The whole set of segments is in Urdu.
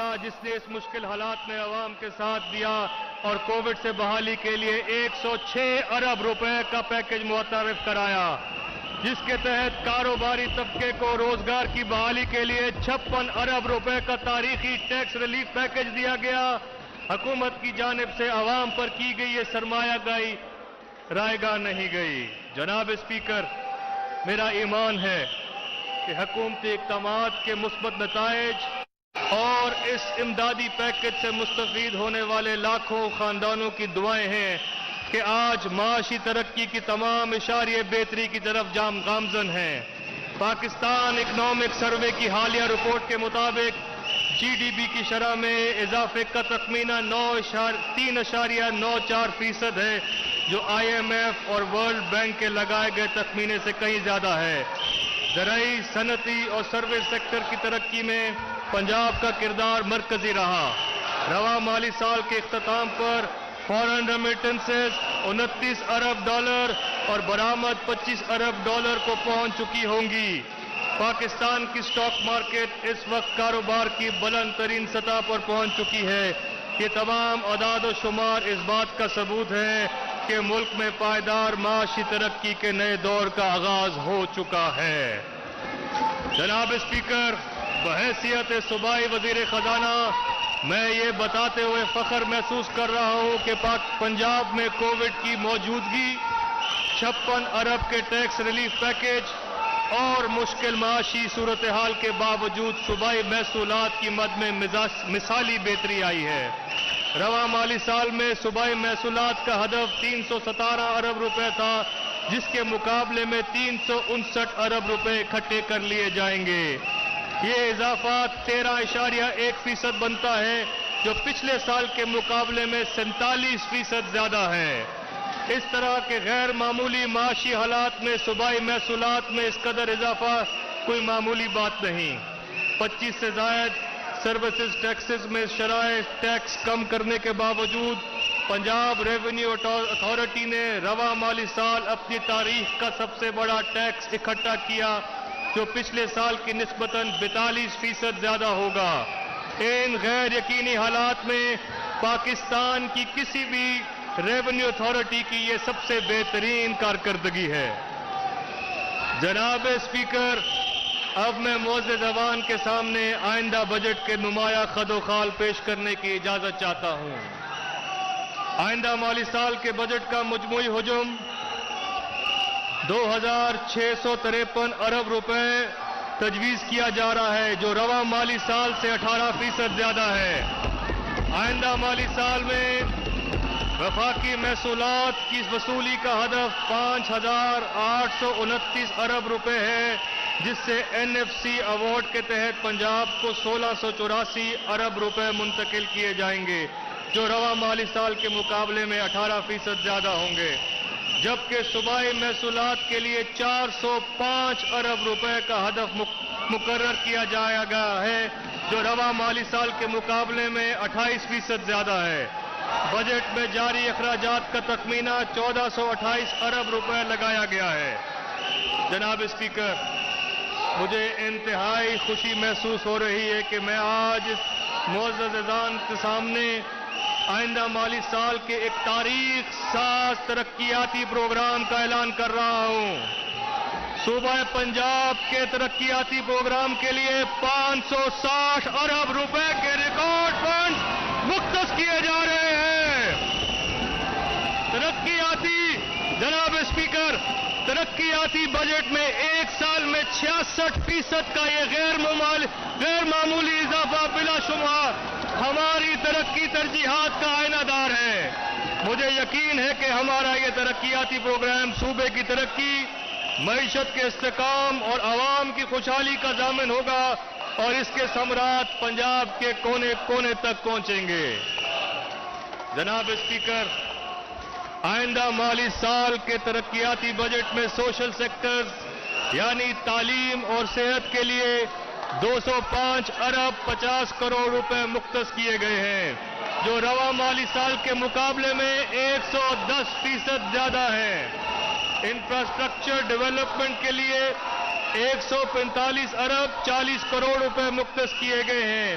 تھا جس نے اس مشکل حالات میں عوام کے ساتھ دیا اور کووڈ سے بحالی کے لیے 106 ارب روپے کا پیکج متعارف کرایا، جس کے تحت کاروباری طبقے کو روزگار کی بحالی کے لیے 56 ارب روپے کا تاریخی ٹیکس ریلیف پیکج دیا گیا۔ حکومت کی جانب سے عوام پر کی گئی یہ سرمایہ کاری رائے گاہ نہیں گئی۔ جناب اسپیکر، میرا ایمان ہے کہ حکومتی اقدامات کے مثبت نتائج اور اس امدادی پیکج سے مستفید ہونے والے لاکھوں خاندانوں کی دعائیں ہیں کہ آج معاشی ترقی کی تمام اشاریے بہتری کی طرف گامزن ہیں۔ پاکستان اکنامک سروے کی حالیہ رپورٹ کے مطابق جی ڈی پی کی شرح میں اضافے کا تخمینہ 3.94% ہے، جو آئی ایم ایف اور ورلڈ بینک کے لگائے گئے تخمینے سے کہیں زیادہ ہے۔ زرعی، صنعتی اور سروس سیکٹر کی ترقی میں پنجاب کا کردار مرکزی رہا۔ رواں مالی سال کے اختتام پر فارن ریمیٹنسز 29 ارب ڈالر اور برآمد 25 ارب ڈالر کو پہنچ چکی ہوں گی۔ پاکستان کی سٹاک مارکیٹ اس وقت کاروبار کی بلند ترین سطح پر پہنچ چکی ہے۔ یہ تمام اعداد و شمار اس بات کا ثبوت ہے کہ ملک میں پائیدار معاشی ترقی کے نئے دور کا آغاز ہو چکا ہے۔ جناب اسپیکر، بحیثیت صوبائی وزیر خزانہ میں یہ بتاتے ہوئے فخر محسوس کر رہا ہوں کہ پنجاب میں کووڈ کی موجودگی، 56 ارب کے ٹیکس ریلیف پیکج اور مشکل معاشی صورتحال کے باوجود صوبائی محصولات کی مد میں مثالی بہتری آئی ہے۔ رواں مالی سال میں صوبائی محصولات کا ہدف 317 ارب روپے تھا، جس کے مقابلے میں 359 ارب روپے اکٹھے کر لیے جائیں گے۔ یہ اضافہ 13.1% بنتا ہے، جو پچھلے سال کے مقابلے میں 47% زیادہ ہے۔ اس طرح کے غیر معمولی معاشی حالات میں صوبائی محصولات میں اس قدر اضافہ کوئی معمولی بات نہیں۔ 25 سے زائد سروسز ٹیکسز میں شرائح ٹیکس کم کرنے کے باوجود پنجاب ریونیو اتھارٹی نے رواں مالی سال اپنی تاریخ کا سب سے بڑا ٹیکس اکٹھا کیا، جو پچھلے سال کی نسبتاً 42% زیادہ ہوگا۔ ان غیر یقینی حالات میں پاکستان کی کسی بھی ریونیو اتھارٹی کی یہ سب سے بہترین کارکردگی ہے۔ جناب اسپیکر، اب میں معزز ایوان کے سامنے آئندہ بجٹ کے نمایاں خد و خال پیش کرنے کی اجازت چاہتا ہوں۔ آئندہ مالی سال کے بجٹ کا مجموعی حجم 2653 ارب روپے تجویز کیا جا رہا ہے، جو رواں مالی سال سے 18% زیادہ ہے۔ آئندہ مالی سال میں وفاقی محصولات کی وصولی کا ہدف 5829 ارب روپے ہے، جس سے این ایف سی ایوارڈ کے تحت پنجاب کو 1684 ارب روپے منتقل کیے جائیں گے، جو رواں مالی سال کے مقابلے میں 18% زیادہ ہوں گے، جبکہ صوبائی محصولات کے لیے 405 ارب روپے کا ہدف مقرر کیا جایا گیا ہے، جو رواں مالی سال کے مقابلے میں 28% زیادہ ہے۔ بجٹ میں جاری اخراجات کا تخمینہ 1428 ارب روپے لگایا گیا ہے۔ جناب اسپیکر، مجھے انتہائی خوشی محسوس ہو رہی ہے کہ میں آج معزز ایوان کے سامنے آئندہ مالی سال کے ایک تاریخ ساز ترقیاتی پروگرام کا اعلان کر رہا ہوں۔ صوبہ پنجاب کے ترقیاتی پروگرام کے لیے 560 ارب روپے کے ریکارڈ فنڈز مختص کیے جا رہے ہیں۔ جناب اسپیکر، ترقیاتی بجٹ میں ایک سال میں 66% کا یہ غیر معمولی اضافہ بلا شبہ ہماری ترقی ترجیحات کا آئینہ دار ہے۔ مجھے یقین ہے کہ ہمارا یہ ترقیاتی پروگرام صوبے کی ترقی، معیشت کے استحکام اور عوام کی خوشحالی کا ضامن ہوگا اور اس کے ثمرات پنجاب کے کونے کونے تک پہنچیں گے۔ جناب اسپیکر، آئندہ مالی سال کے ترقیاتی بجٹ میں سوشل سیکٹرز یعنی تعلیم اور صحت کے لیے 205 ارب 50 کروڑ روپے مختص کیے گئے ہیں، جو رواں مالی سال کے مقابلے میں 110% زیادہ ہے۔ انفراسٹرکچر ڈیولپمنٹ کے لیے 145 ارب 40 کروڑ روپے مختص کیے گئے ہیں،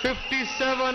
57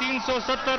370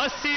80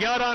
11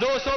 200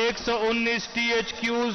119 THQs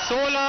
16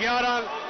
11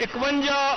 51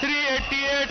388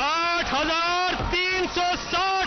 8,360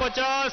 50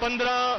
15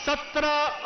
17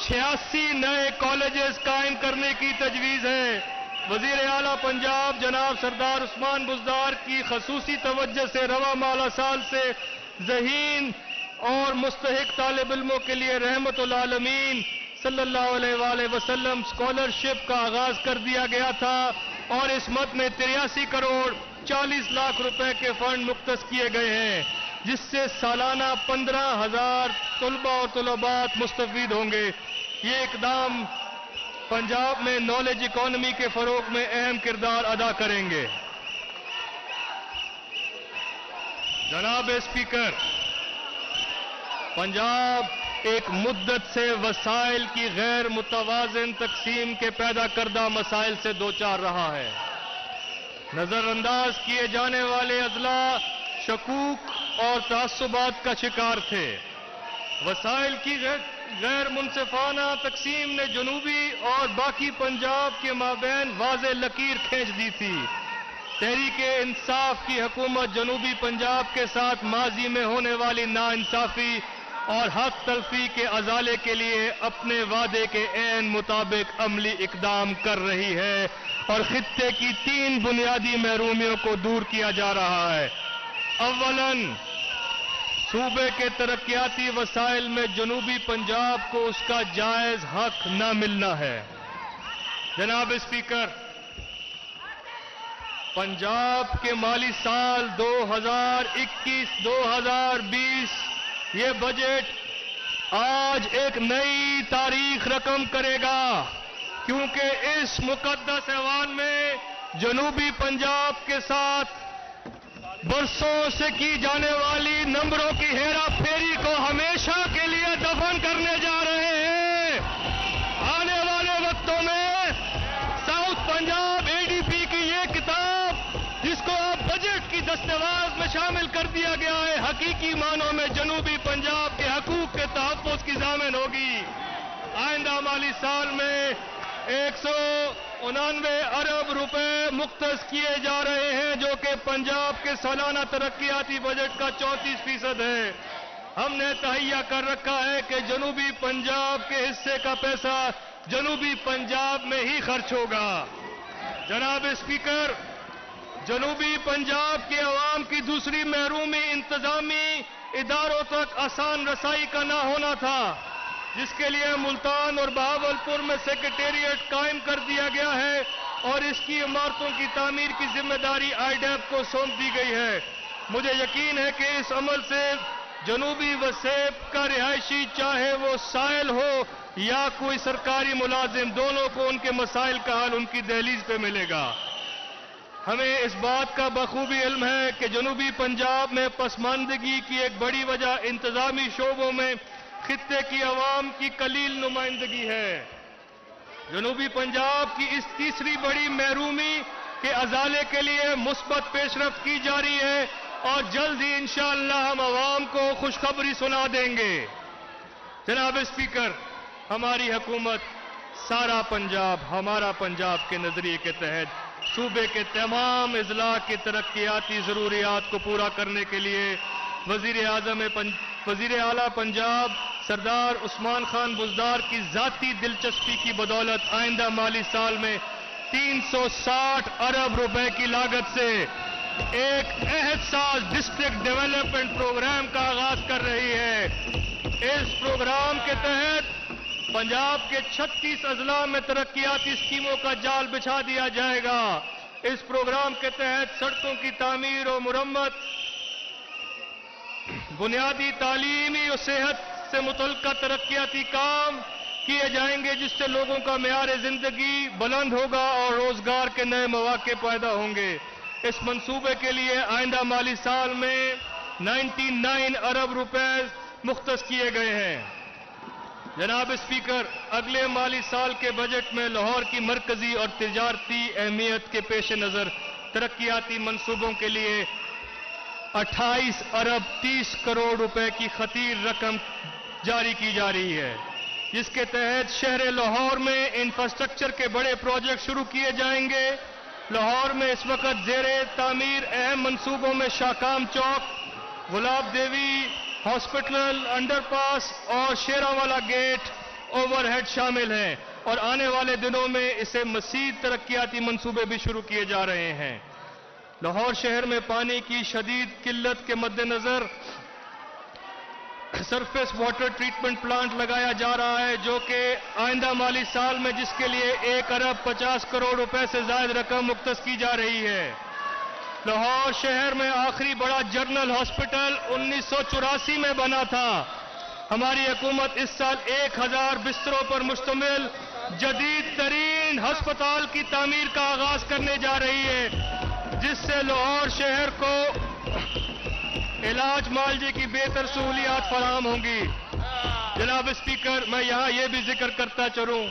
86 نئے کالجز قائم کرنے کی تجویز ہے۔ وزیر اعلیٰ پنجاب جناب سردار عثمان بزدار کی خصوصی توجہ سے رواں مالی سال سے ذہین اور مستحق طالب علموں کے لیے رحمت العالمین صلی اللہ علیہ وآلہ وسلم اسکالرشپ کا آغاز کر دیا گیا تھا اور اس مد میں 83 کروڑ 40 لاکھ روپے کے فنڈ مختص کیے گئے ہیں، جس سے سالانہ 15,000 طلباء اور طلبات مستفید ہوں گے۔ یہ اقدام پنجاب میں نالج اکانومی کے فروغ میں اہم کردار ادا کریں گے۔ جناب اسپیکر، پنجاب ایک مدت سے وسائل کی غیر متوازن تقسیم کے پیدا کردہ مسائل سے دوچار رہا ہے۔ نظر انداز کیے جانے والے اضلاع شکوک اور تعصبات کا شکار تھے۔ وسائل کی غیر منصفانہ تقسیم نے جنوبی اور باقی پنجاب کے مابین واضح لکیر کھینچ دی تھی۔ تحریک انصاف کی حکومت جنوبی پنجاب کے ساتھ ماضی میں ہونے والی ناانصافی اور حق تلفی کے ازالے کے لیے اپنے وعدے کے عین مطابق عملی اقدام کر رہی ہے اور خطے کی 3 بنیادی محرومیوں کو دور کیا جا رہا ہے۔ اولاً، صوبے کے ترقیاتی وسائل میں جنوبی پنجاب کو اس کا جائز حق نہ ملنا ہے۔ جناب اسپیکر، پنجاب کے مالی سال 2021-2020 یہ بجٹ آج ایک نئی تاریخ رقم کرے گا، کیونکہ اس مقدس ایوان میں جنوبی پنجاب کے ساتھ برسوں سے کی جانے والی نمبروں کی ہیرا پھیری کو ہمیشہ کے لیے دفن کرنے جا رہے ہیں۔ آنے والے وقتوں میں ساؤتھ پنجاب ADP کی یہ کتاب، جس کو اب بجٹ کی دستاویز میں شامل کر دیا گیا ہے، حقیقی معنوں میں جنوبی پنجاب کے حقوق کے تحفظ کی ضامن ہوگی۔ آئندہ مالی سال میں 199 ارب روپے مختص کیے جا رہے ہیں، جو کہ پنجاب کے سالانہ ترقیاتی بجٹ کا 34% ہے۔ ہم نے تہیہ کر رکھا ہے کہ جنوبی پنجاب کے حصے کا پیسہ جنوبی پنجاب میں ہی خرچ ہوگا۔ جناب اسپیکر، جنوبی پنجاب کے عوام کی دوسری محرومی انتظامی اداروں تک آسان رسائی کا نہ ہونا تھا، جس کے لیے ملتان اور بہاولپور میں سیکریٹریٹ قائم کر دیا گیا ہے اور اس کی عمارتوں کی تعمیر کی ذمہ داری IDEP کو سونپ دی گئی ہے۔ مجھے یقین ہے کہ اس عمل سے جنوبی وسیب کا رہائشی، چاہے وہ سائل ہو یا کوئی سرکاری ملازم، دونوں کو ان کے مسائل کا حل ان کی دہلیز پہ ملے گا۔ ہمیں اس بات کا بخوبی علم ہے کہ جنوبی پنجاب میں پسماندگی کی ایک بڑی وجہ انتظامی شعبوں میں خطے کی عوام کی قلیل نمائندگی ہے۔ جنوبی پنجاب کی اس تیسری بڑی محرومی کے ازالے کے لیے مثبت پیش رفت کی جا رہی ہے اور جلد ہی انشاءاللہ ہم عوام کو خوشخبری سنا دیں گے۔ جناب اسپیکر، ہماری حکومت سارا پنجاب ہمارا پنجاب کے نظریے کے تحت صوبے کے تمام اضلاع کی ترقیاتی ضروریات کو پورا کرنے کے لیے وزیر اعلیٰ پنجاب سردار عثمان خان بزدار کی ذاتی دلچسپی کی بدولت آئندہ مالی سال میں 360 ارب روپے کی لاگت سے ایک احساس ڈسٹرکٹ ڈیولپمنٹ پروگرام کا آغاز کر رہی ہے۔ اس پروگرام کے تحت پنجاب کے 36 اضلاع میں ترقیاتی اسکیموں کا جال بچھا دیا جائے گا۔ اس پروگرام کے تحت سڑکوں کی تعمیر و مرمت، بنیادی تعلیمی اور صحت سے متعلقہ ترقیاتی کام کیے جائیں گے، جس سے لوگوں کا معیار زندگی بلند ہوگا اور روزگار کے نئے مواقع پیدا ہوں گے۔ اس منصوبے کے لیے آئندہ مالی سال میں 99 ارب روپے مختص کیے گئے ہیں۔ جناب اسپیکر، اگلے مالی سال کے بجٹ میں لاہور کی مرکزی اور تجارتی اہمیت کے پیش نظر ترقیاتی منصوبوں کے لیے 28 ارب 30 کروڑ روپے کی خطیر رقم جاری کی جا رہی ہے، جس کے تحت شہر لاہور میں انفراسٹرکچر کے بڑے پروجیکٹ شروع کیے جائیں گے۔ لاہور میں اس وقت زیر تعمیر اہم منصوبوں میں شاکام چوک، گلاب دیوی ہاسپٹل، انڈر پاس اور شیراوالا گیٹ اوور ہیڈ شامل ہیں اور آنے والے دنوں میں اسے مزید ترقیاتی منصوبے بھی شروع کیے جا رہے ہیں۔ لاہور شہر میں پانی کی شدید قلت کے مد نظر سرفیس واٹر ٹریٹمنٹ پلانٹ لگایا جا رہا ہے، جو کہ آئندہ مالی سال میں جس کے لیے 1,50 کروڑ روپے سے زائد رقم مختص کی جا رہی ہے۔ لاہور شہر میں آخری بڑا جنرل ہاسپٹل 1984 میں بنا تھا۔ ہماری حکومت اس سال 1000 بستروں پر مشتمل جدید ترین ہسپتال کی تعمیر کا آغاز کرنے جا رہی ہے، جس سے لاہور شہر کو علاج معالجے کی بہتر سہولیات فراہم ہوں گی۔ جناب اسپیکر، میں یہاں یہ بھی ذکر کرتا چلوں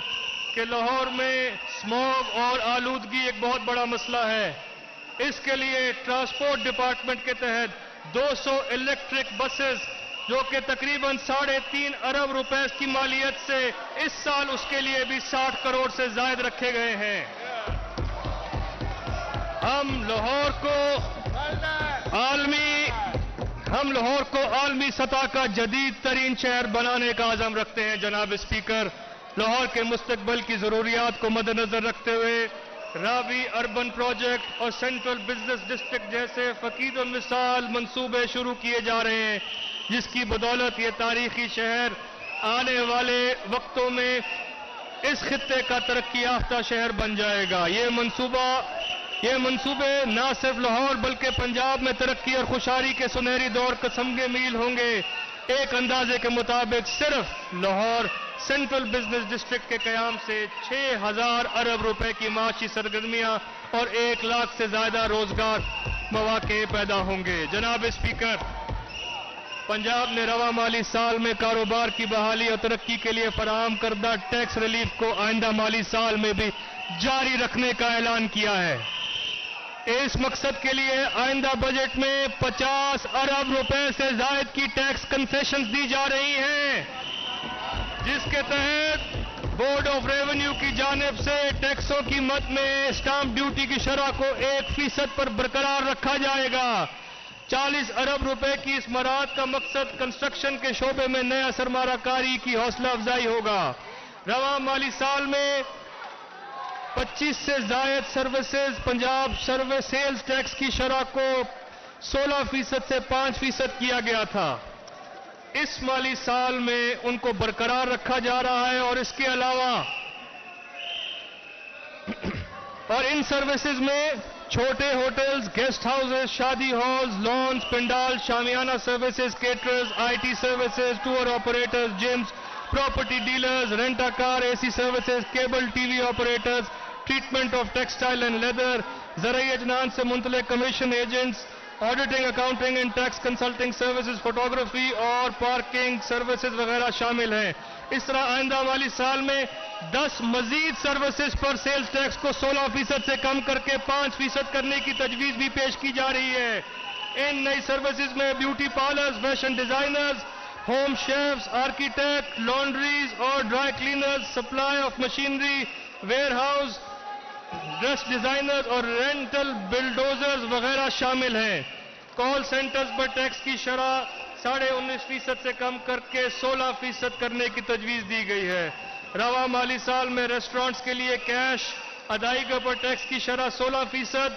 کہ لاہور میں اسموگ اور آلودگی ایک بہت بڑا مسئلہ ہے۔ اس کے لیے ٹرانسپورٹ ڈپارٹمنٹ کے تحت 200 الیکٹرک بسز، جو کہ تقریباً 3.5 ارب روپے کی مالیت سے اس سال اس کے لیے بھی 60 کروڑ سے زائد رکھے گئے ہیں۔ ہم لاہور کو عالمی سطح کا جدید ترین شہر بنانے کا عزم رکھتے ہیں۔ جناب اسپیکر، لاہور کے مستقبل کی ضروریات کو مد نظر رکھتے ہوئے راوی اربن پروجیکٹ اور سینٹرل بزنس ڈسٹرکٹ جیسے فقید المثال منصوبے شروع کیے جا رہے ہیں، جس کی بدولت یہ تاریخی شہر آنے والے وقتوں میں اس خطے کا ترقی یافتہ شہر بن جائے گا۔ یہ منصوبے نہ صرف لاہور بلکہ پنجاب میں ترقی اور خوشحالی کے سنہری دور کا سنگ میل ہوں گے۔ ایک اندازے کے مطابق صرف لاہور سینٹرل بزنس ڈسٹرکٹ کے قیام سے 6000 ارب روپے کی معاشی سرگرمیاں اور 1 لاکھ سے زیادہ روزگار مواقع پیدا ہوں گے۔ جناب اسپیکر، پنجاب نے رواں مالی سال میں کاروبار کی بحالی اور ترقی کے لیے فراہم کردہ ٹیکس ریلیف کو آئندہ مالی سال میں بھی جاری رکھنے کا اعلان کیا ہے۔ اس مقصد کے لیے آئندہ بجٹ میں 50 ارب روپے سے زائد کی ٹیکس کنسیشنز دی جا رہی ہیں، جس کے تحت بورڈ آف ریونیو کی جانب سے ٹیکسوں کی مد میں اسٹامپ ڈیوٹی کی شرح کو 1% پر برقرار رکھا جائے گا۔ 40 ارب روپے کی اس مراعات کا مقصد کنسٹرکشن کے شعبے میں نیا سرمایہ کاری کی حوصلہ افزائی ہوگا۔ رواں مالی سال میں 25 سے زائد services Punjab service sales tax کی شرح کو 16% سے 5% کیا گیا تھا۔ اس مالی سال میں ان کو برقرار رکھا جا رہا ہے اور اس کے علاوہ اور ان سروسز میں چھوٹے ہوٹلز، گیسٹ ہاؤسز، شادی ہالز، لانز، پنڈال، شامیانہ services, caterers, I T services, tour operators, gyms, property dealers, rent a car, A C services, cable T V operators, treatment of textile and leather, زرعی اجناس سے منسلک commission agents, auditing, accounting and tax consulting services, photography اور پارکنگ سروسز وغیرہ شامل ہیں۔ اس طرح آئندہ مالی سال میں 10 مزید سروسز پر سیلز ٹیکس کو 16% سے کم کر کے 5% کرنے کی تجویز بھی پیش کی جا رہی ہے۔ ان نئی سروسز میں beauty parlours, fashion designers, home chefs, architect, laundries اور dry cleaners, supply of machinery, warehouse, dress designers اور رینٹل بلڈوزرز وغیرہ شامل ہیں۔ کال سینٹرز پر ٹیکس کی شرح 19.5% سے کم کر کے 16% کرنے کی تجویز دی گئی ہے۔ رواں مالی سال میں ریسٹورانٹس کے لیے کیش ادائیگی پر ٹیکس کی شرح 16%،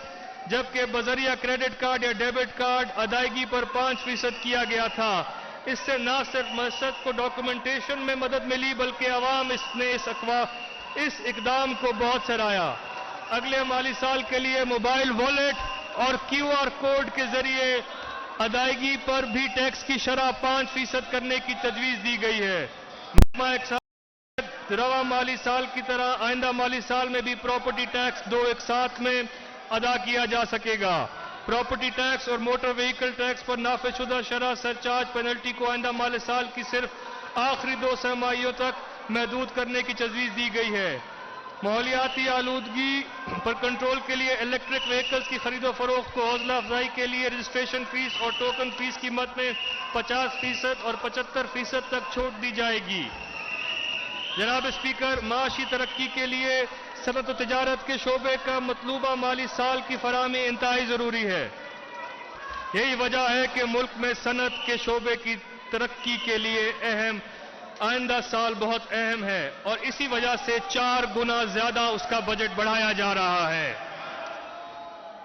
جبکہ بذریعہ کریڈٹ کارڈ یا ڈیبٹ کارڈ ادائیگی پر 5% کیا گیا تھا۔ اس سے نہ صرف معیشت کو ڈاکومنٹیشن میں مدد ملی بلکہ عوام نے اس اقدام کو بہت سراہا۔ اگلے مالی سال کے لیے موبائل والیٹ اور کیو آر کوڈ کے ذریعے ادائیگی پر بھی ٹیکس کی شرح 5% کرنے کی تجویز دی گئی ہے۔ رواں مالی سال کی طرح آئندہ مالی سال میں بھی پراپرٹی ٹیکس 2 ایک ساتھ میں ادا کیا جا سکے گا۔ پراپرٹی ٹیکس اور موٹر وہیکل ٹیکس پر نافذ شدہ شرح سرچارج پینلٹی کو آئندہ مالی سال کی صرف آخری 2 سرمائیوں تک محدود کرنے کی تجویز دی گئی ہے۔ ماحولیاتی آلودگی پر کنٹرول کے لیے الیکٹرک وہیکلز کی خرید و فروخت کو حوصلہ افزائی کے لیے رجسٹریشن فیس اور ٹوکن فیس کی مد میں 50% اور 75% تک چھوٹ دی جائے گی۔ جناب اسپیکر، معاشی ترقی کے لیے صنعت و تجارت کے شعبے کا مطلوبہ مالی سال کی فراہمی انتہائی ضروری ہے۔ یہی وجہ ہے کہ ملک میں صنعت کے شعبے کی ترقی کے لیے اہم آئندہ سال بہت اہم ہے اور اسی وجہ سے 4 گنا زیادہ اس کا بجٹ بڑھایا جا رہا ہے۔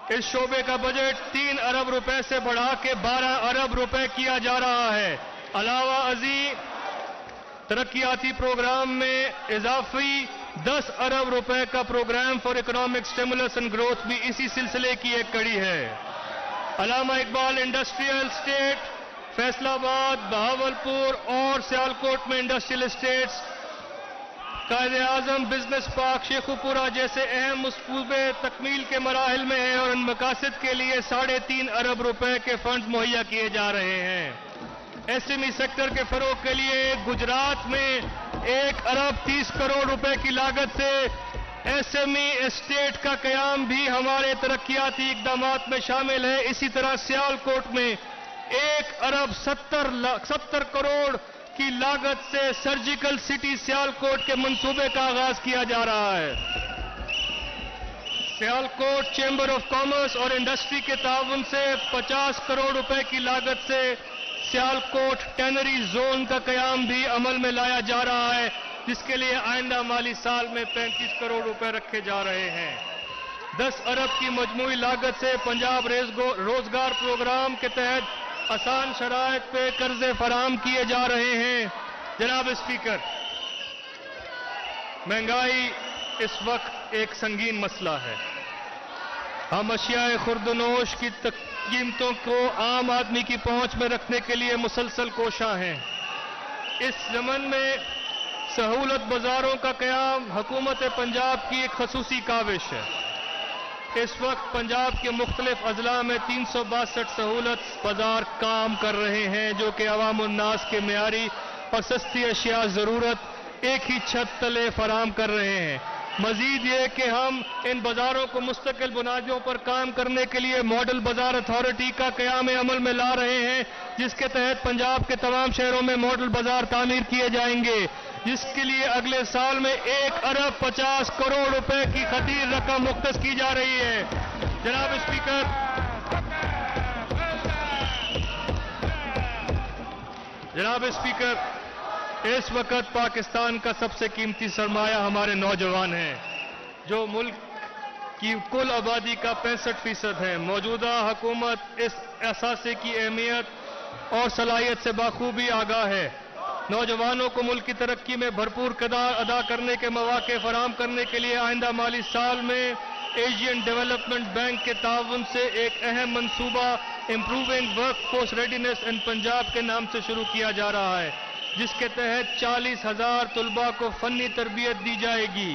اس شعبے کا بجٹ 3 ارب روپے سے بڑھا کے 12 ارب روپے کیا جا رہا ہے۔ علاوہ ازیں ترقیاتی پروگرام میں اضافی 10 ارب روپے کا program for economic stimulus and growth بھی اسی سلسلے کی ایک کڑی ہے۔ علامہ اقبال انڈسٹریل اسٹیٹ، فیصل آباد، بہاولپور اور سیالکوٹ میں industrial status, Quaid Azam business park Sheikhupura جیسے اہم منصوبے تکمیل کے مراحل میں ہیں اور ان مقاصد کے لیے 3.5 ارب روپے کے فنڈز مہیا کیے جا رہے ہیں۔ ایس ایم ای سیکٹر کے فروغ کے لیے گجرات میں 1 ارب 30 کروڑ روپے کی لاگت سے ایس ایم ای اسٹیٹ کا قیام بھی ہمارے ترقیاتی اقدامات میں شامل ہے۔ اسی طرح سیالکوٹ میں 1 ارب 70 کروڑ کی لاگت سے سرجیکل سٹی سیالکوٹ کے منصوبے کا آغاز کیا جا رہا ہے۔ سیالکوٹ چیمبر آف کامرس اور انڈسٹری کے تعاون سے 50 کروڑ روپے کی لاگت سے سیالکوٹ ٹینری زون کا قیام بھی عمل میں لایا جا رہا ہے، جس کے لیے آئندہ مالی سال میں 35 کروڑ روپے رکھے جا رہے ہیں۔ 10 ارب کی مجموعی لاگت سے پنجاب روزگار پروگرام کے تحت آسان شرائط پہ قرضے فراہم کیے جا رہے ہیں۔ جناب اسپیکر، مہنگائی اس وقت ایک سنگین مسئلہ ہے۔ ہم اشیاء خوردونوش کی قیمتوں کو عام آدمی کی پہنچ میں رکھنے کے لیے مسلسل کوشاں ہیں۔ اس ضمن میں سہولت بازاروں کا قیام حکومت پنجاب کی ایک خصوصی کاوش ہے۔ اس وقت پنجاب کے مختلف اضلاع میں 362 سہولت بازار کام کر رہے ہیں، جو کہ عوام الناس کے معیاری اور سستی اشیاء ضرورت ایک ہی چھت تلے فراہم کر رہے ہیں۔ مزید یہ کہ ہم ان بازاروں کو مستقل بنیادوں پر کام کرنے کے لیے ماڈل بازار اتھارٹی کا قیام عمل میں لا رہے ہیں، جس کے تحت پنجاب کے تمام شہروں میں ماڈل بازار تعمیر کیے جائیں گے، جس کے لیے اگلے سال میں 1 ارب 50 کروڑ روپے کی خطیر رقم مختص کی جا رہی ہے۔ جناب اسپیکر، اس وقت پاکستان کا سب سے قیمتی سرمایہ ہمارے نوجوان ہیں، جو ملک کی کل آبادی کا 65% ہے۔ موجودہ حکومت اس اثاثے کی اہمیت اور صلاحیت سے بخوبی آگاہ ہے۔ نوجوانوں کو ملک کی ترقی میں بھرپور کردار ادا کرنے کے مواقع فراہم کرنے کے لیے آئندہ مالی سال میں ایشین ڈیولپمنٹ بینک کے تعاون سے ایک اہم منصوبہ امپروونگ ورک فورس ریڈینس ان پنجاب کے نام سے شروع کیا جا رہا ہے، جس کے تحت 40,000 طلباء کو فنی تربیت دی جائے گی۔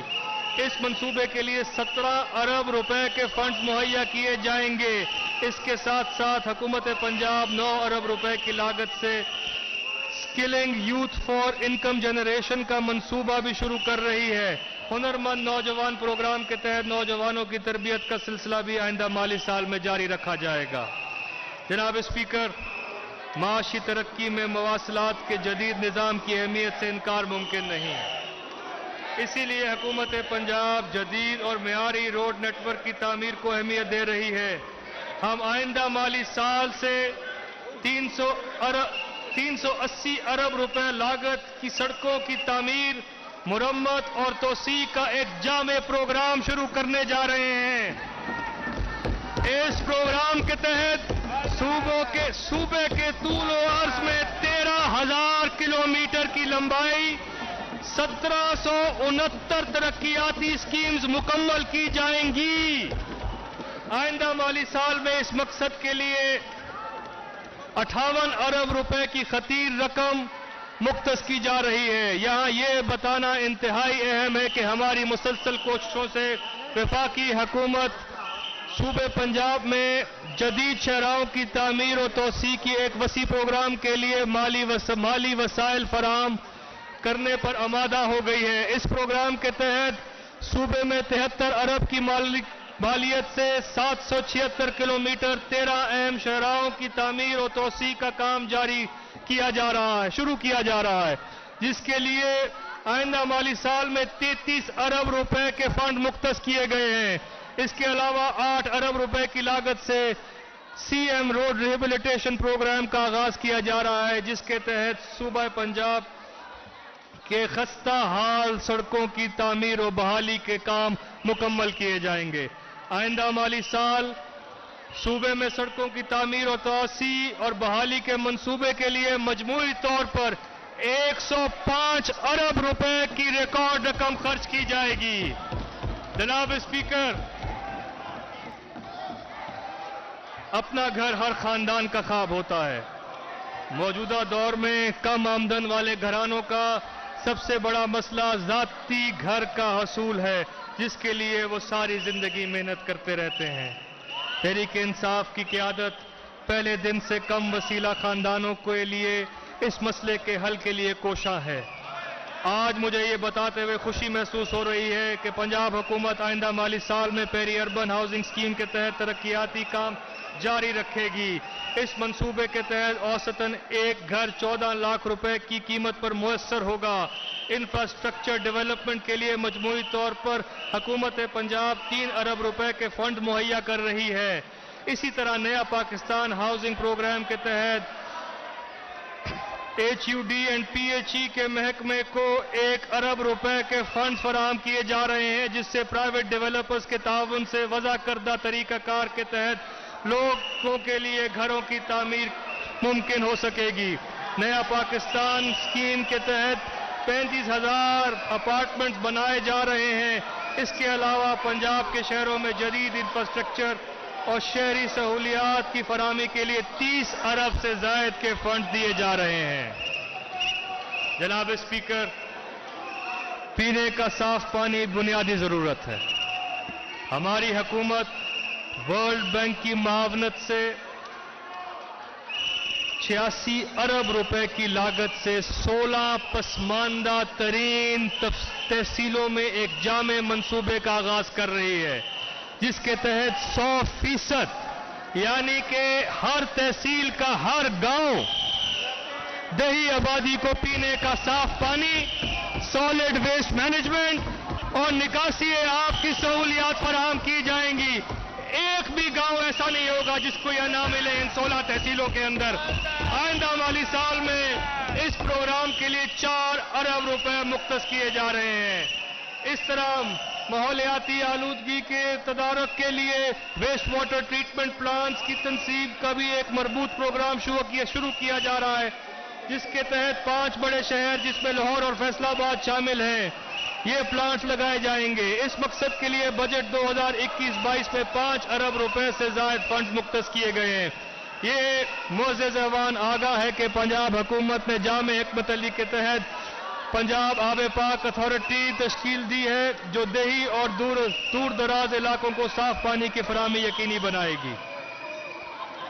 اس منصوبے کے لیے 17 ارب روپے کے فنڈز مہیا کیے جائیں گے۔ اس کے ساتھ ساتھ حکومت پنجاب 9 ارب روپے کی لاگت سے skilling youth for income generation کا منصوبہ بھی شروع کر رہی ہے۔ ہنرمند نوجوان پروگرام کے تحت نوجوانوں کی تربیت کا سلسلہ بھی آئندہ مالی سال میں جاری رکھا جائے گا۔ جناب اسپیکر، معاشی ترقی میں مواصلات کے جدید نظام کی اہمیت سے انکار ممکن نہیں ہے۔ اسی لیے حکومت پنجاب جدید اور معیاری روڈ نیٹ ورک کی تعمیر کو اہمیت دے رہی ہے۔ ہم آئندہ مالی سال سے 380 ارب روپے لاگت کی سڑکوں کی تعمیر، مرمت اور توسیع کا ایک جامع پروگرام شروع کرنے جا رہے ہیں۔ اس پروگرام کے تحت صوبے کے طول و عرض میں 13,000 کلومیٹر کی لمبائی 1769 ترقیاتی اسکیمز مکمل کی جائیں گی۔ آئندہ مالی سال میں اس مقصد کے لیے 58 ارب روپے کی خطیر رقم مختص کی جا رہی ہے۔ یہاں یہ بتانا انتہائی اہم ہے کہ ہماری مسلسل کوششوں سے وفاقی حکومت صوبے پنجاب میں جدید شاہراہوں کی تعمیر و توسیع کی ایک وسیع پروگرام کے لیے مالی وسائل فراہم کرنے پر آمادہ ہو گئی ہے۔ اس پروگرام کے تحت صوبے میں 73 ارب کی مالیت سے 776 کلومیٹر 13 اہم شاہراہوں کی تعمیر و توسیع کا کام شروع کیا جا رہا ہے، جس کے لیے آئندہ مالی سال میں 33 ارب روپے کے فنڈ مختص کیے گئے ہیں۔ اس کے علاوہ 8 ارب روپے کی لاگت سے C M road rehabilitation program کا آغاز کیا جا رہا ہے، جس کے تحت صوبہ پنجاب کہ خستہ حال سڑکوں کی تعمیر و بحالی کے کام مکمل کیے جائیں گے۔ آئندہ مالی سال صوبے میں سڑکوں کی تعمیر و توسیع اور بحالی کے منصوبے کے لیے مجموعی طور پر 105 ارب روپے کی ریکارڈ رقم خرچ کی جائے گی۔ جناب اسپیکر، اپنا گھر ہر خاندان کا خواب ہوتا ہے۔ موجودہ دور میں کم آمدن والے گھرانوں کا سب سے بڑا مسئلہ ذاتی گھر کا حصول ہے، جس کے لیے وہ ساری زندگی محنت کرتے رہتے ہیں۔ تحریک انصاف کی قیادت پہلے دن سے کم وسیلہ خاندانوں کے لیے اس مسئلے کے حل کے لیے کوشاں ہے۔ آج مجھے یہ بتاتے ہوئے خوشی محسوس ہو رہی ہے کہ پنجاب حکومت آئندہ مالی سال میں پیری اربن ہاؤسنگ اسکیم کے تحت ترقیاتی کام جاری رکھے گی۔ اس منصوبے کے تحت اوسطاً ایک گھر 14 لاکھ روپے کی قیمت پر میسر ہوگا۔ انفراسٹرکچر ڈیولپمنٹ کے لیے مجموعی طور پر حکومت پنجاب 3 ارب روپے کے فنڈ مہیا کر رہی ہے۔ اسی طرح نیا پاکستان ہاؤسنگ پروگرام کے تحت HUD اینڈ PHE کے محکمے کو 1 ارب روپے کے فنڈ فراہم کیے جا رہے ہیں، جس سے پرائیویٹ ڈیولپرز کے تعاون سے وضع کردہ طریقہ کار کے تحت لوگوں کے لیے گھروں کی تعمیر ممکن ہو سکے گی۔ نیا پاکستان اسکیم کے تحت 35,000 اپارٹمنٹس بنائے جا رہے ہیں۔ اس کے علاوہ پنجاب کے شہروں میں جدید انفراسٹرکچر اور شہری سہولیات کی فراہمی کے لیے 30 ارب سے زائد کے فنڈ دیے جا رہے ہیں۔ جناب اسپیکر، پینے کا صاف پانی بنیادی ضرورت ہے۔ ہماری حکومت ورلڈ بینک کی معاونت سے 86 ارب روپے کی لاگت سے 16 پسماندہ ترین تحصیلوں میں ایک جامع منصوبے کا آغاز کر رہی ہے، جس کے تحت 100% یعنی کہ ہر تحصیل کا ہر گاؤں دیہی آبادی کو پینے کا صاف پانی، سالڈ ویسٹ مینجمنٹ اور نکاسی آب کی سہولیات فراہم کی جائیں گی۔ ایک بھی گاؤں ایسا نہیں ہوگا جس کو یہ نہ ملے ان 16 تحصیلوں کے اندر۔ آئندہ مالی سال میں اس پروگرام کے لیے 4 ارب روپے مختص کیے جا رہے ہیں۔ اس طرح ماحولیاتی آلودگی کے تدارک کے لیے ویسٹ واٹر ٹریٹمنٹ پلانٹس کی تنصیب کا بھی ایک مربوط پروگرام شروع کیا جا رہا ہے، جس کے تحت 5 بڑے شہر جس میں لاہور اور فیصل آباد شامل ہیں، یہ پلانٹس لگائے جائیں گے۔ اس مقصد کے لیے بجٹ 2021-22 میں 5 ارب روپے سے زائد فنڈ مختص کیے گئے ہیں۔ یہ معزز ایوان آگاہ ہے کہ پنجاب حکومت نے جامع حکمت عملی کے تحت پنجاب آب پاک اتھارٹی تشکیل دی ہے، جو دیہی اور دور دراز علاقوں کو صاف پانی کی فراہمی یقینی بنائے گی۔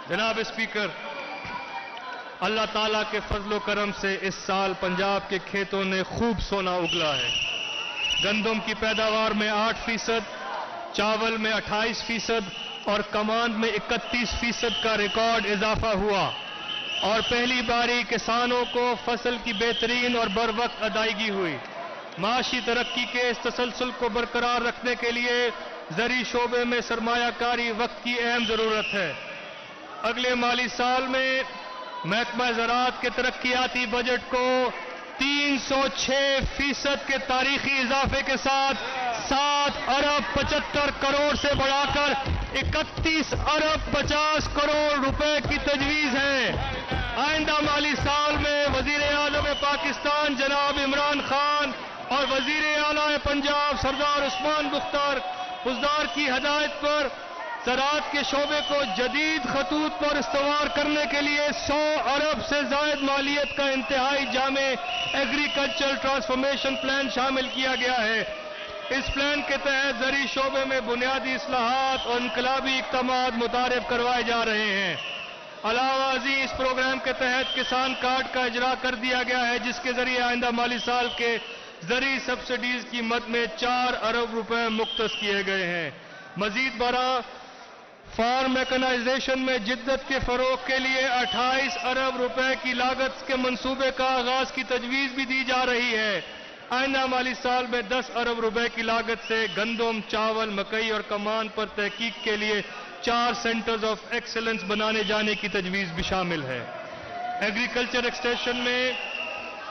جناب اسپیکر، اللہ تعالیٰ کے فضل و کرم سے اس سال پنجاب کے کھیتوں نے خوب سونا اگلا ہے۔ گندم کی پیداوار میں 8%، چاول میں 28% اور کماند میں 31% کا ریکارڈ اضافہ ہوا، اور پہلی باری کسانوں کو فصل کی بہترین اور بروقت ادائیگی ہوئی۔ معاشی ترقی کے اس تسلسل کو برقرار رکھنے کے لیے زرعی شعبے میں سرمایہ کاری وقت کی اہم ضرورت ہے۔ اگلے مالی سال میں محکمہ زراعت کے ترقیاتی بجٹ کو 306% کے تاریخی اضافے کے ساتھ 7 ارب 75 کروڑ سے بڑھا کر 31 ارب 50 کروڑ روپے کی تجویز ہے۔ آئندہ مالی سال میں وزیر اعظم پاکستان جناب عمران خان اور وزیر اعلیٰ پنجاب سردار عثمان بختار بزدار کی ہدایت پر زراعت کے شعبے کو جدید خطوط پر استوار کرنے کے لیے 100 ارب سے زائد مالیت کا انتہائی جامع ایگریکلچرل ٹرانسفارمیشن پلان شامل کیا گیا ہے۔ اس پلان کے تحت زرعی شعبے میں بنیادی اصلاحات اور انقلابی اقدامات متعارف کروائے جا رہے ہیں۔ علاوہ ازیں اس پروگرام کے تحت کسان کارڈ کا اجرا کر دیا گیا ہے، جس کے ذریعے آئندہ مالی سال کے زرعی سبسڈیز کی مد میں 4 ارب روپے مختص کیے گئے ہیں۔ مزید برآں فارم میکنائزیشن میں جدت کے فروغ کے لیے 28 ارب روپے کی لاگت کے منصوبے کا آغاز کی تجویز بھی دی جا رہی ہے۔ آئندہ مالی سال میں 10 ارب روپے کی لاگت سے گندم، چاول، مکئی اور کمان پر تحقیق کے لیے 4 سینٹرز آف ایکسلنس بنانے جانے کی تجویز بھی شامل ہے۔ ایگریکلچر ایکسٹینشن میں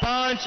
5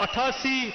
82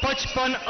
55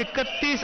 31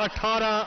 18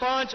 5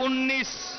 19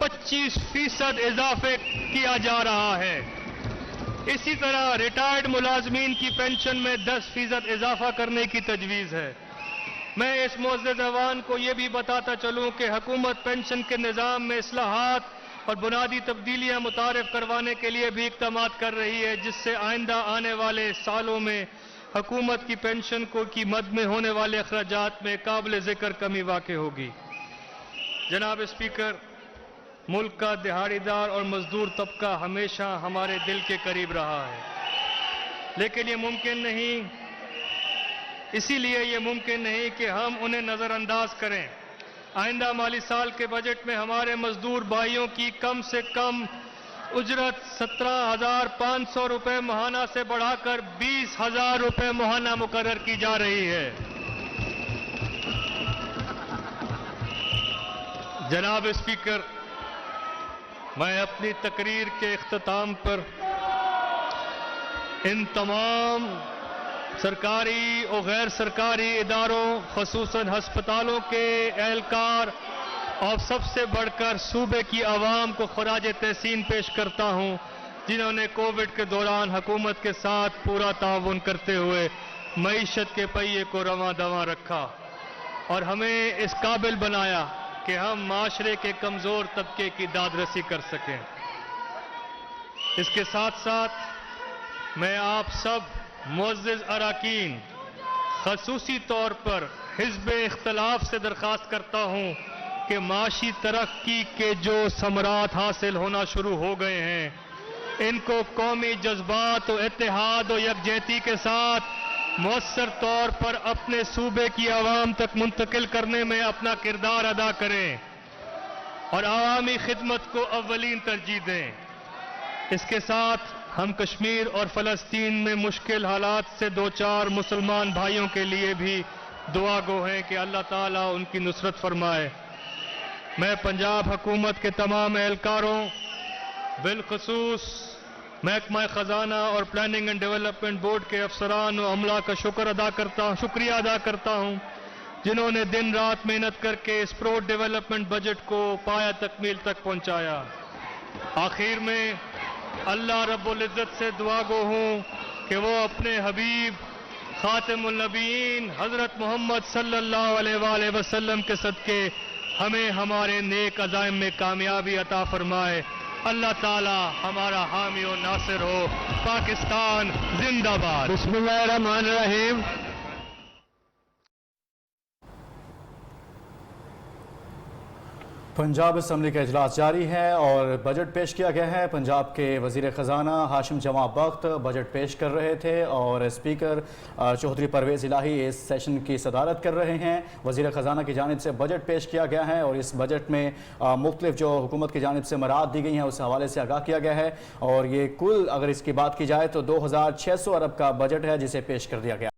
25% اضافے کیا جا رہا ہے۔ اسی طرح ریٹائرڈ ملازمین کی پینشن میں 10% اضافہ کرنے کی تجویز ہے۔ میں اس معزز ایوان کو یہ بھی بتاتا چلوں کہ حکومت پینشن کے نظام میں اصلاحات اور بنیادی تبدیلیاں متعارف کروانے کے لیے بھی اقدامات کر رہی ہے، جس سے آئندہ آنے والے سالوں میں حکومت کی پینشن کی مد میں ہونے والے اخراجات میں قابل ذکر کمی واقع ہوگی۔ جناب اسپیکر، ملک کا دہاڑی دار اور مزدور طبقہ ہمیشہ ہمارے دل کے قریب رہا ہے، لیکن یہ ممکن نہیں کہ ہم انہیں نظر انداز کریں۔ آئندہ مالی سال کے بجٹ میں ہمارے مزدور بھائیوں کی کم سے کم اجرت 17,500 روپے ماہانہ سے بڑھا کر 20,000 روپے ماہانہ مقرر کی جا رہی ہے۔ جناب اسپیکر، میں اپنی تقریر کے اختتام پر ان تمام سرکاری اور غیر سرکاری اداروں، خصوصاً ہسپتالوں کے اہلکار اور سب سے بڑھ کر صوبے کی عوام کو خراج تحسین پیش کرتا ہوں، جنہوں نے کووڈ کے دوران حکومت کے ساتھ پورا تعاون کرتے ہوئے معیشت کے پہیے کو رواں دواں رکھا اور ہمیں اس قابل بنایا کہ ہم معاشرے کے کمزور طبقے کی داد رسی کر سکیں۔ اس کے ساتھ ساتھ میں آپ سب معزز اراکین، خصوصی طور پر حزب اختلاف سے درخواست کرتا ہوں کہ معاشی ترقی کے جو ثمرات حاصل ہونا شروع ہو گئے ہیں، ان کو قومی جذبات و اتحاد و یکجہتی کے ساتھ مؤثر طور پر اپنے صوبے کی عوام تک منتقل کرنے میں اپنا کردار ادا کریں اور عوامی خدمت کو اولین ترجیح دیں۔ اس کے ساتھ ہم کشمیر اور فلسطین میں مشکل حالات سے دوچار مسلمان بھائیوں کے لیے بھی دعا گو ہیں کہ اللہ تعالیٰ ان کی نصرت فرمائے۔ میں پنجاب حکومت کے تمام اہلکاروں، بالخصوص محکمہ خزانہ اور پلاننگ اینڈ ڈیولپمنٹ بورڈ کے افسران و عملہ کا شکریہ ادا کرتا ہوں، جنہوں نے دن رات محنت کر کے اس پروڈ ڈیولپمنٹ بجٹ کو پایہ تکمیل تک پہنچایا۔ آخر میں اللہ رب العزت سے دعا گو ہوں کہ وہ اپنے حبیب خاتم النبیین حضرت محمد صلی اللہ علیہ وآلہ وسلم کے صدقے ہمیں ہمارے نیک عزائم میں کامیابی عطا فرمائے۔ اللہ تعالی ہمارا حامی و ناصر ہو۔ پاکستان زندہ باد۔ بسم اللہ الرحمن الرحیم۔ پنجاب اسمبلی کا اجلاس جاری ہے اور بجٹ پیش کیا گیا ہے۔ پنجاب کے وزیر خزانہ ہاشم جمع بخت بجٹ پیش کر رہے تھے اور اسپیکر چودھری پرویز الہی اس سیشن کی صدارت کر رہے ہیں۔ وزیر خزانہ کی جانب سے بجٹ پیش کیا گیا ہے اور اس بجٹ میں مختلف جو حکومت کی جانب سے مراعات دی گئی ہیں اس حوالے سے آگاہ کیا گیا ہے اور یہ کل اگر اس کی بات کی جائے تو 2,600 ارب کا بجٹ ہے جسے پیش کر دیا گیا۔